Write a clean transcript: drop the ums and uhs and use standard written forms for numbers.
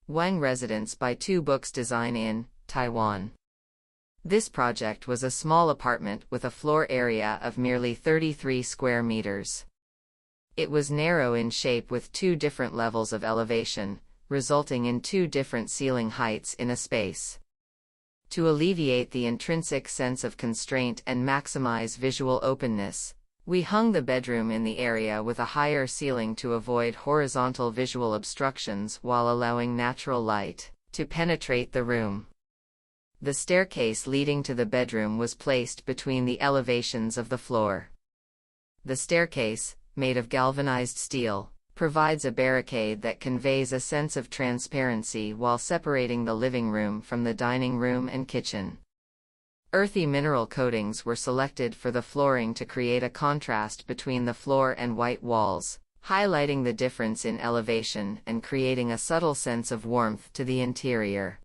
Wang residence by 2BOOKS design in Taiwan. This project was a small apartment with a floor area of merely 33 square meters. It was narrow in shape with two different levels of elevation, resulting in two different ceiling heights in a space. To alleviate the intrinsic sense of constraint and maximize visual openness, we hung the bedroom in the area with a higher ceiling to avoid horizontal visual obstructions while allowing natural light to penetrate the room. The staircase leading to the bedroom was placed between the elevations of the floor. The staircase, made of galvanized steel, provides a barricade that conveys a sense of transparency while separating the living room from the dining room and kitchen. Earthy mineral coatings were selected for the flooring to create a contrast between the floor and white walls, highlighting the difference in elevation and creating a subtle sense of warmth to the interior.